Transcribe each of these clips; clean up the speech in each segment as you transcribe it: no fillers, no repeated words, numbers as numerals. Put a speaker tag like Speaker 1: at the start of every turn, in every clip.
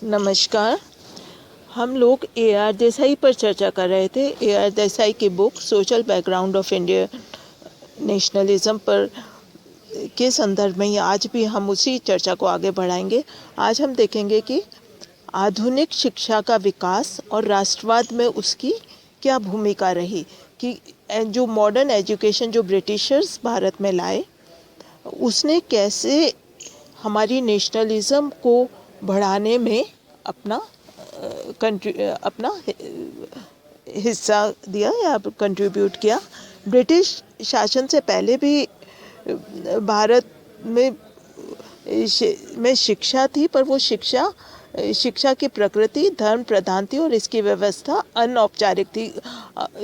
Speaker 1: नमस्कार। हम लोग ए आर देसाई पर चर्चा कर रहे थे। ए आर देसाई की book social background of India nationalism पर के संदर्भ में ही आज भी हम उसी चर्चा को आगे बढ़ाएंगे। आज हम देखेंगे कि आधुनिक शिक्षा का विकास और राष्ट्रवाद में उसकी क्या भूमिका रही, कि जो मॉडर्न एजुकेशन जो ब्रिटिशर्स भारत में लाए, उसने कैसे हमारी नेशनलिज्म को बढ़ाने में अपना हिस्सा दिया या कंट्रीब्यूट किया। ब्रिटिश शासन से पहले भी भारत में शिक्षा थी, पर वो शिक्षा की प्रकृति धर्म प्रधान थी और इसकी व्यवस्था अनौपचारिक थी।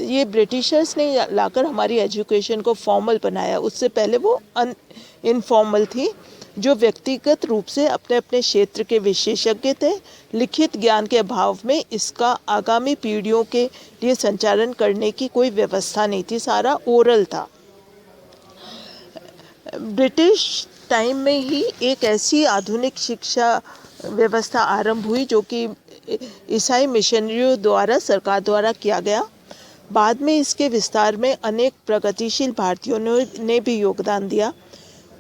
Speaker 1: ये ब्रिटिशर्स ने लाकर हमारी एजुकेशन को फॉर्मल बनाया। उससे पहले वो इनफॉर्मल थी, जो व्यक्तिगत रूप से अपने अपने क्षेत्र के विशेषज्ञ थे। लिखित ज्ञान के अभाव में इसका आगामी पीढ़ियों के लिए संचालन करने की कोई व्यवस्था नहीं थी, सारा ओरल था। ब्रिटिश टाइम में ही एक ऐसी आधुनिक शिक्षा व्यवस्था आरंभ हुई जो कि ईसाई मिशनरियों द्वारा सरकार द्वारा किया गया। बाद में इसके विस्तार में अनेक प्रगतिशील भारतीयों ने भी योगदान दिया।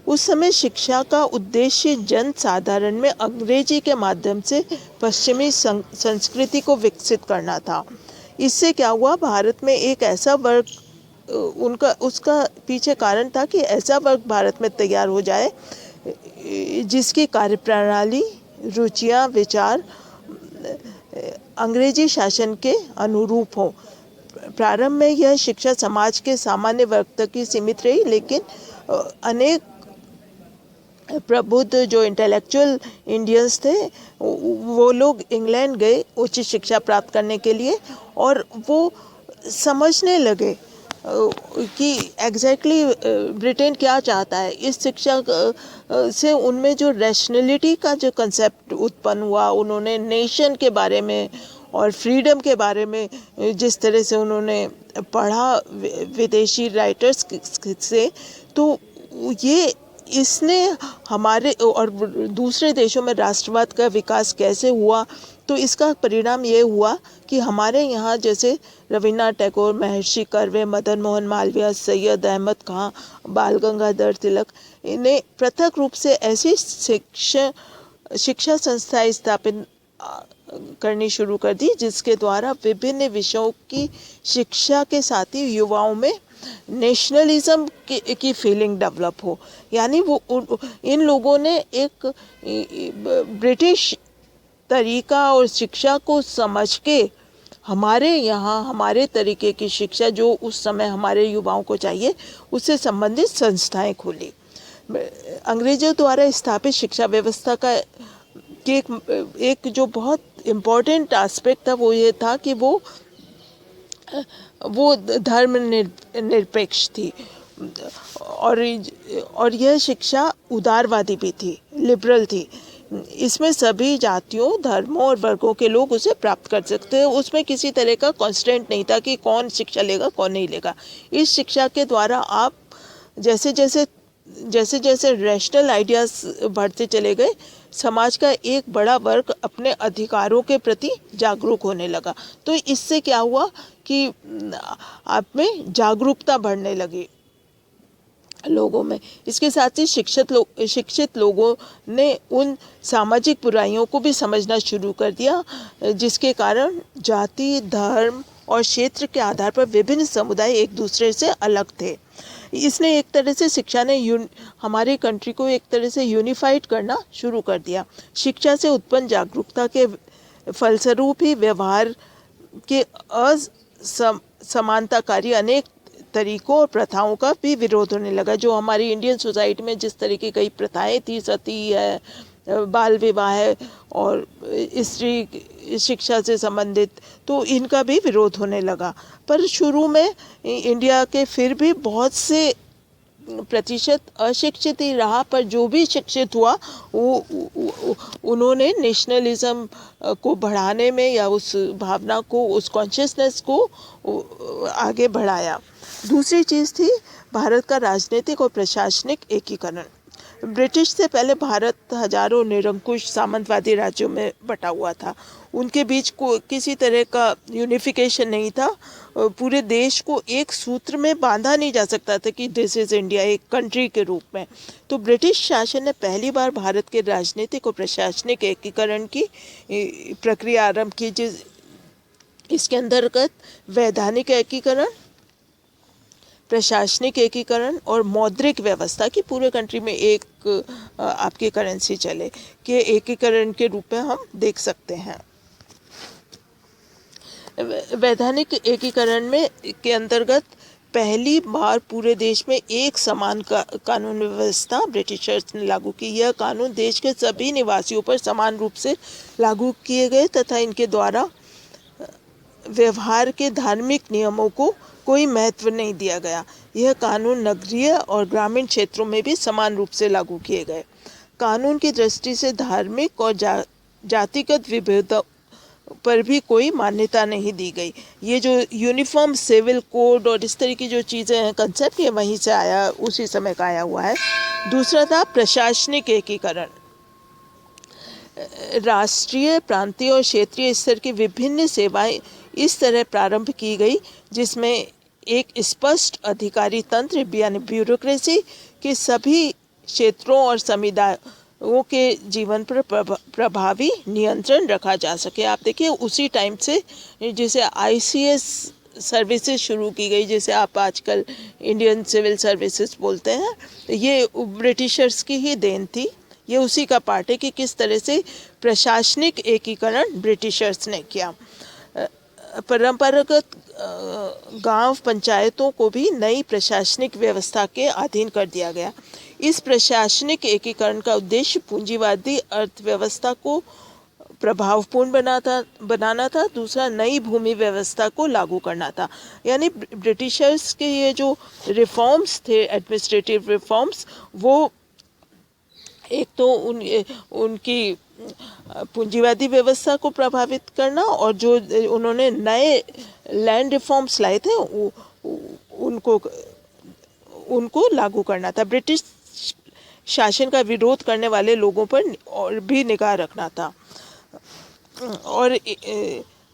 Speaker 1: उस समय शिक्षा का उद्देश्य जन साधारण में अंग्रेजी के माध्यम से पश्चिमी संस्कृति को विकसित करना था। इससे क्या हुआ, भारत में एक ऐसा वर्ग उसका पीछे कारण था कि ऐसा वर्ग भारत में तैयार हो जाए जिसकी कार्यप्रणाली, रुचियां, विचार अंग्रेजी शासन के अनुरूप हो। प्रारंभ में यह शिक्षा समाज के सामान्य वर्ग तक ही सीमित रही, लेकिन अनेक प्रबुद्ध जो इंटेलेक्चुअल इंडियंस थे, वो लोग इंग्लैंड गए उच्च शिक्षा प्राप्त करने के लिए, और वो समझने लगे कि एग्जैक्टली ब्रिटेन क्या चाहता है। इस शिक्षा से उनमें जो रैशनैलिटी का जो कंसेप्ट उत्पन्न हुआ, उन्होंने नेशन के बारे में और फ्रीडम के बारे में जिस तरह से उन्होंने पढ़ा विदेशी राइटर्स से, तो ये इसने हमारे और दूसरे देशों में राष्ट्रवाद का विकास कैसे हुआ, तो इसका परिणाम ये हुआ कि हमारे यहाँ जैसे रविन्द्रनाथ टैगोर, महर्षि कर्वे, मदन मोहन मालवीय, सैयद अहमद खां, बाल गंगाधर तिलक ने पृथक रूप से ऐसी शिक्षा संस्थाएं स्थापित करनी शुरू कर दी, जिसके द्वारा विभिन्न विषयों की शिक्षा के साथ ही युवाओं में नेशनलिज्म की फीलिंग डेवलप हो। यानी वो इन लोगों ने एक ब्रिटिश तरीका और शिक्षा को समझ के हमारे यहाँ हमारे तरीके की शिक्षा जो उस समय हमारे युवाओं को चाहिए, उससे संबंधित संस्थाएं खोली। अंग्रेजों द्वारा स्थापित शिक्षा व्यवस्था का एक जो बहुत इम्पोर्टेंट एस्पेक्ट था, वो ये था कि वो धर्म निरपेक्ष थी, और यह शिक्षा उदारवादी भी थी, लिबरल थी। इसमें सभी जातियों, धर्मों और वर्गों के लोग उसे प्राप्त कर सकते हैं। उसमें किसी तरह का कॉन्स्टेंट नहीं था कि कौन शिक्षा लेगा कौन नहीं लेगा। इस शिक्षा के द्वारा आप जैसे जैसे रैशनल आइडियाज बढ़ते चले गए, समाज का एक बड़ा वर्ग अपने अधिकारों के प्रति जागरूक होने लगा। तो इससे क्या हुआ कि आप में जागरूकता बढ़ने लगी लोगों में। इसके साथ ही शिक्षित लोगों ने उन सामाजिक बुराइयों को भी समझना शुरू कर दिया, जिसके कारण जाति, धर्म और क्षेत्र के आधार पर विभिन्न समुदाय एक दूसरे से अलग थे। इसने एक तरह से शिक्षा ने हमारी कंट्री को एक तरह से यूनिफाइड करना शुरू कर दिया। शिक्षा से उत्पन्न जागरूकता के फलस्वरूप ही व्यवहार के असमानताकारी अनेक तरीकों और प्रथाओं का भी विरोध होने लगा। जो हमारी इंडियन सोसाइटी में जिस तरीके की प्रथाएं थी, सती है, बाल विवाह है और स्त्री शिक्षा से संबंधित, तो इनका भी विरोध होने लगा। पर शुरू में इंडिया के फिर भी बहुत से प्रतिशत अशिक्षित ही रहा, पर जो भी शिक्षित हुआ वो उन्होंने नेशनलिज्म को बढ़ाने में या उस भावना को, उस कॉन्शियसनेस को आगे बढ़ाया। दूसरी चीज़ थी भारत का राजनीतिक और प्रशासनिक एकीकरण। ब्रिटिश से पहले भारत हजारों निरंकुश सामंतवादी राज्यों में बटा हुआ था। उनके बीच को किसी तरह का यूनिफिकेशन नहीं था। पूरे देश को एक सूत्र में बांधा नहीं जा सकता था कि दिस इज़ इंडिया, एक कंट्री के रूप में। तो ब्रिटिश शासन ने पहली बार भारत के राजनीतिक और प्रशासनिक एकीकरण की प्रक्रिया आरंभ की, इसके अंतर्गत वैधानिक एकीकरण, प्रशासनिक एकीकरण और मौद्रिक व्यवस्था की पूरे कंट्री में एक आपकी करेंसी चले के एकीकरण के रूप में हम देख सकते हैं। वैधानिक एकीकरण में के अंतर्गत पहली बार पूरे देश में एक समान कानून व्यवस्था ब्रिटिशर्स ने लागू की। यह कानून देश के सभी निवासियों पर समान रूप से लागू किए गए तथा इनके द्वारा व्यवहार के धार्मिक नियमों को कोई महत्व नहीं दिया गया। यह कानून नगरीय और ग्रामीण क्षेत्रों में भी समान रूप से लागू किए गए। कानून की दृष्टि से धार्मिक और जातिगत विभेदों पर भी कोई मान्यता नहीं दी गई। ये जो यूनिफॉर्म सिविल कोड और इस तरह की जो चीज़ें हैं, कंसेप्ट, ये वहीं से आया, उसी समय का आया हुआ है। दूसरा था प्रशासनिक एकीकरण। राष्ट्रीय, प्रांतीय और क्षेत्रीय स्तर की विभिन्न सेवाएं इस तरह प्रारंभ की गई जिसमें एक स्पष्ट अधिकारी तंत्र यानी ब्यूरोक्रेसी के सभी क्षेत्रों और समुदायों के जीवन पर प्रभावी नियंत्रण रखा जा सके। आप देखिए उसी टाइम से जैसे आईसीएस सर्विसेज शुरू की गई, जैसे आप आजकल इंडियन सिविल सर्विसेज बोलते हैं, ये ब्रिटिशर्स की ही देन थी। ये उसी का पार्ट है कि किस तरह से प्रशासनिक एकीकरण ब्रिटिशर्स ने किया। परंपरागत गांव पंचायतों को भी नई प्रशासनिक व्यवस्था के अधीन कर दिया गया। इस प्रशासनिक एकीकरण का उद्देश्य पूंजीवादी अर्थव्यवस्था को प्रभावपूर्ण बनाना था। दूसरा, नई भूमि व्यवस्था को लागू करना था। यानी ब्रिटिशर्स के ये जो रिफॉर्म्स थे, एडमिनिस्ट्रेटिव रिफॉर्म्स, वो एक तो उनकी पूंजीवादी व्यवस्था को प्रभावित करना और जो उन्होंने नए लैंड रिफॉर्म्स लाए थे उनको लागू करना था। ब्रिटिश शासन का विरोध करने वाले लोगों पर और भी निगाह रखना था और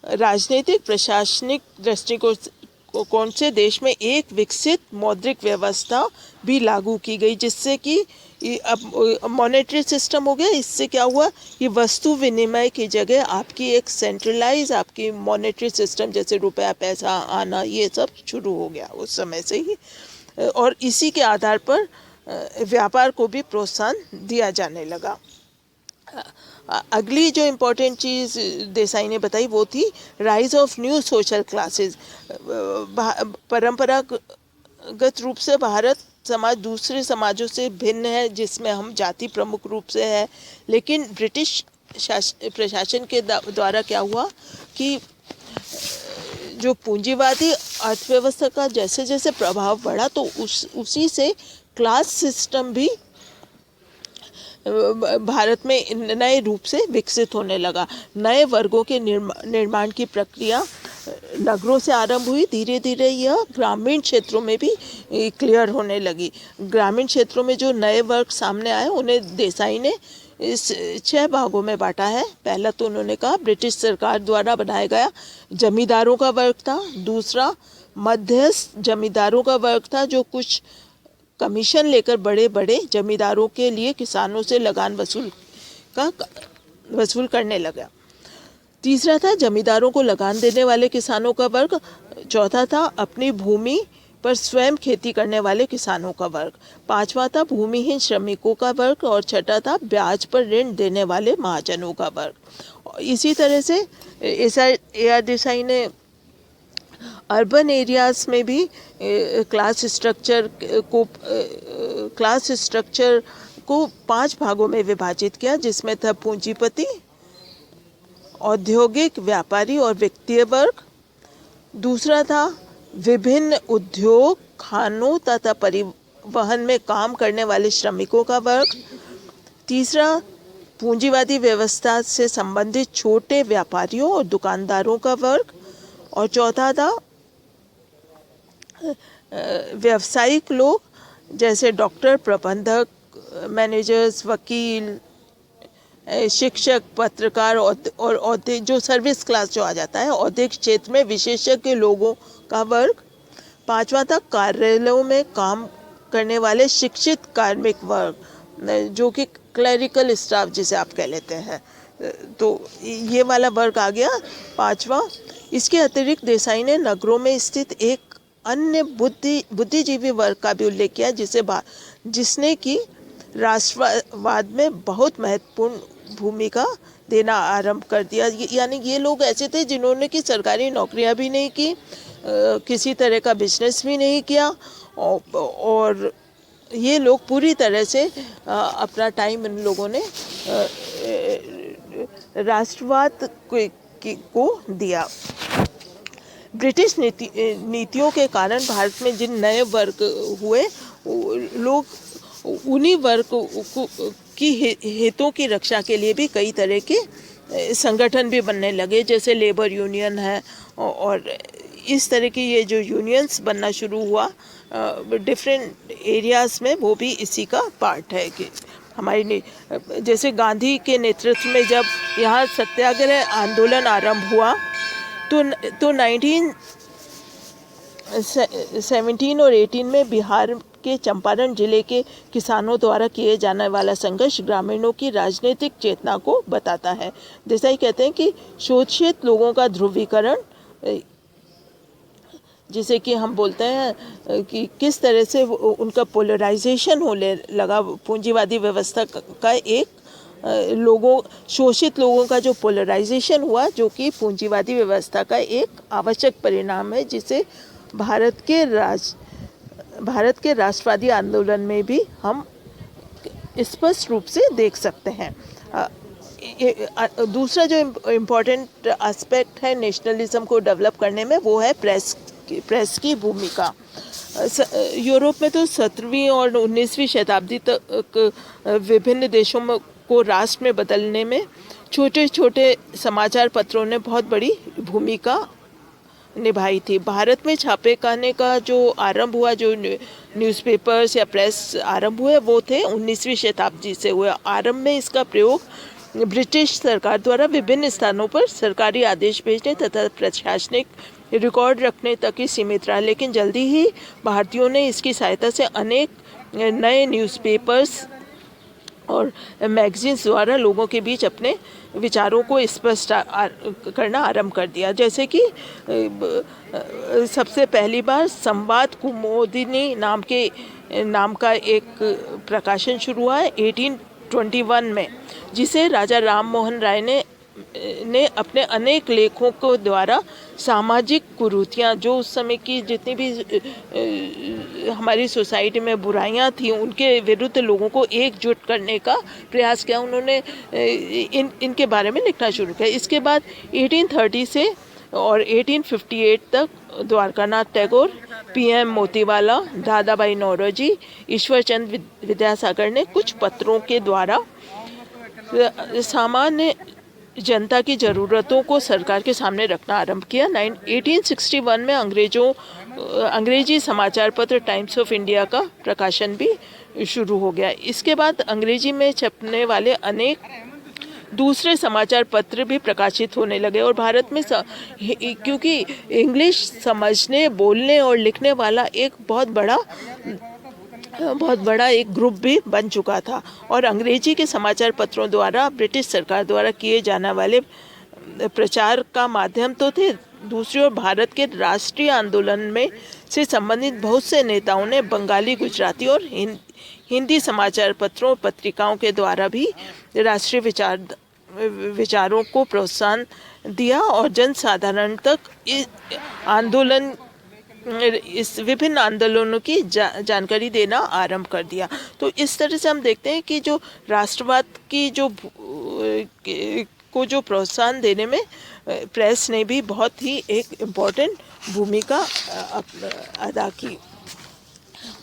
Speaker 1: राजनीतिक प्रशासनिक दृष्टिकोण से देश में एक विकसित मौद्रिक व्यवस्था भी लागू की गई, जिससे कि अब मॉनेटरी सिस्टम हो गया। इससे क्या हुआ कि वस्तु विनिमय की जगह आपकी एक सेंट्रलाइज आपकी मॉनेटरी सिस्टम, जैसे रुपया पैसा आना, ये सब शुरू हो गया उस समय से ही, और इसी के आधार पर व्यापार को भी प्रोत्साहन दिया जाने लगा। अगली जो इम्पोर्टेंट चीज़ देसाई ने बताई वो थी rise of new social classes. परंपरागत रूप से भारत समाज दूसरे समाजों से भिन्न है, जिसमें हम जाति प्रमुख रूप से है, लेकिन ब्रिटिश प्रशासन के द्वारा क्या हुआ कि जो पूंजीवादी अर्थव्यवस्था का जैसे जैसे प्रभाव बढ़ा तो उसी से क्लास सिस्टम भी भारत में नए रूप से विकसित होने लगा। नए वर्गों के निर्माण की प्रक्रिया नगरों से आरंभ हुई, धीरे धीरे यह ग्रामीण क्षेत्रों में भी क्लियर होने लगी। ग्रामीण क्षेत्रों में जो नए वर्ग सामने आए उन्हें देसाई ने इस 6 भागों में बांटा है। पहला तो उन्होंने कहा ब्रिटिश सरकार द्वारा बनाया गया जमींदारों का वर्ग था। दूसरा, मध्यस्थ जमींदारों का वर्ग था जो कुछ कमीशन लेकर बड़े बड़े जमींदारों के लिए किसानों से लगान वसूल करने लगा। तीसरा था जमींदारों को लगान देने वाले किसानों का वर्ग। चौथा था अपनी भूमि पर स्वयं खेती करने वाले किसानों का वर्ग। पांचवा था भूमिहीन श्रमिकों का वर्ग और छठा था ब्याज पर ऋण देने वाले महाजनों का वर्ग। इसी तरह से ए.आर. देसाई ने अर्बन एरियाज में भी क्लास स्ट्रक्चर को 5 भागों में विभाजित किया, जिसमें था पूंजीपति, औद्योगिक, व्यापारी और वित्तीय वर्ग। दूसरा था विभिन्न उद्योग, खानों तथा परिवहन में काम करने वाले श्रमिकों का वर्ग। तीसरा, पूंजीवादी व्यवस्था से संबंधित छोटे व्यापारियों और दुकानदारों का वर्ग। और चौथा था व्यावसायिक लोग जैसे डॉक्टर, प्रबंधक, मैनेजर्स, वकील, शिक्षक, पत्रकार और औद्योगिक जो सर्विस क्लास जो आ जाता है, औद्योगिक क्षेत्र में विशेषज्ञ लोगों का वर्ग। पांचवा था कार्यालयों में काम करने वाले शिक्षित कार्मिक वर्ग, जो कि क्लरिकल स्टाफ जिसे आप कह लेते हैं, तो ये वाला वर्ग आ गया पांचवा। इसके अतिरिक्त देसाई ने नगरों में स्थित एक अन्य बुद्धिजीवी वर्ग का भी उल्लेख किया जिसने कि राष्ट्रवाद में बहुत महत्वपूर्ण भूमिका देना आरंभ कर दिया। यानी ये लोग ऐसे थे जिन्होंने कि सरकारी नौकरियां भी नहीं की, किसी तरह का बिजनेस भी नहीं किया, और ये लोग पूरी तरह से अपना टाइम इन लोगों ने राष्ट्रवाद को दिया। ब्रिटिश नीतियों के कारण भारत में जिन नए वर्ग हुए, लोग उन्हीं वर्ग की हितों की रक्षा के लिए भी कई तरह के संगठन भी बनने लगे, जैसे लेबर यूनियन है, और इस तरह की ये जो यूनियंस बनना शुरू हुआ डिफरेंट एरियाज़ में, वो भी इसी का पार्ट है कि हमारी जैसे गांधी के नेतृत्व में जब यहाँ सत्याग्रह आंदोलन आरंभ हुआ तो 1917 और 18 में बिहार के चंपारण जिले के किसानों द्वारा किए जाने वाला संघर्ष ग्रामीणों की राजनीतिक चेतना को बताता है। देसाई कहते हैं कि शोषित लोगों का ध्रुवीकरण, जिसे कि हम बोलते हैं कि किस तरह से उनका पोलराइजेशन होने लगा, पूंजीवादी व्यवस्था का एक शोषित लोगों का जो पोलराइजेशन हुआ, जो कि पूंजीवादी व्यवस्था का एक आवश्यक परिणाम है, जिसे भारत के राष्ट्रवादी आंदोलन में भी हम स्पष्ट रूप से देख सकते हैं। दूसरा जो इम्पोर्टेंट एस्पेक्ट है नेशनलिज्म को डेवलप करने में, वो है प्रेस की भूमिका। यूरोप में तो 17वीं और 19वीं शताब्दी तक विभिन्न देशों को राष्ट्र में बदलने में छोटे छोटे समाचार पत्रों ने बहुत बड़ी भूमिका निभाई थी। भारत में छापे खाने का जो आरंभ हुआ, जो न्यूज़पेपर्स या प्रेस आरंभ हुए, वो थे 19वीं शताब्दी से हुए। आरंभ में इसका प्रयोग ब्रिटिश सरकार द्वारा विभिन्न स्थानों पर सरकारी आदेश भेजने तथा प्रशासनिक रिकॉर्ड रखने तक ही सीमित रहा, लेकिन जल्दी ही भारतीयों ने इसकी सहायता से अनेक नए न्यूज़पेपर्स और मैगजीन्स द्वारा लोगों के बीच अपने विचारों को स्पष्ट करना आरंभ कर दिया। जैसे कि सबसे पहली बार संवाद कुमुदिनी नाम का एक प्रकाशन शुरू हुआ है 1821 में, जिसे राजा राम मोहन राय ने अपने अनेक लेखों को द्वारा सामाजिक कुरीतियाँ, जो उस समय की जितनी भी हमारी सोसाइटी में बुराइयां थी, उनके विरुद्ध लोगों को एकजुट करने का प्रयास किया। उन्होंने इनके बारे में लिखना शुरू किया। इसके बाद 1830 से और 1858 तक द्वारकानाथ टैगोर, PM मोतीवाला, दादाभाई नौरोजी, ईश्वर चंद्र विद्यासागर ने कुछ पत्रों के द्वारा सामान्य जनता की ज़रूरतों को सरकार के सामने रखना आरंभ किया। 1861 में अंग्रेजी समाचार पत्र टाइम्स ऑफ इंडिया का प्रकाशन भी शुरू हो गया। इसके बाद अंग्रेजी में छपने वाले अनेक दूसरे समाचार पत्र भी प्रकाशित होने लगे, और भारत में क्योंकि इंग्लिश समझने, बोलने और लिखने वाला एक बहुत बड़ा एक ग्रुप भी बन चुका था, और अंग्रेजी के समाचार पत्रों द्वारा ब्रिटिश सरकार द्वारा किए जाने वाले प्रचार का माध्यम तो थे। दूसरी ओर भारत के राष्ट्रीय आंदोलन में से संबंधित बहुत से नेताओं ने बंगाली, गुजराती और हिंदी समाचार पत्रों और पत्रिकाओं के द्वारा भी राष्ट्रीय विचारों को प्रोत्साहन दिया और जनसाधारण तक इस विभिन्न आंदोलनों की जानकारी देना आरंभ कर दिया। तो इस तरह से हम देखते हैं कि जो राष्ट्रवाद की जो प्रोत्साहन देने में प्रेस ने भी बहुत ही एक इम्पोर्टेंट भूमिका अदा की।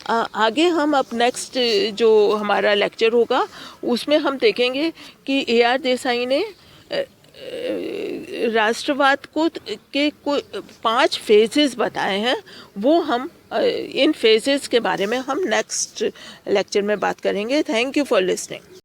Speaker 1: आगे हम अब नेक्स्ट जो हमारा लेक्चर होगा उसमें हम देखेंगे कि AR देसाई ने राष्ट्रवाद के 5 फेजेस बताए हैं, वो हम इन फेजेस के बारे में हम नेक्स्ट लेक्चर में बात करेंगे। Thank you for listening.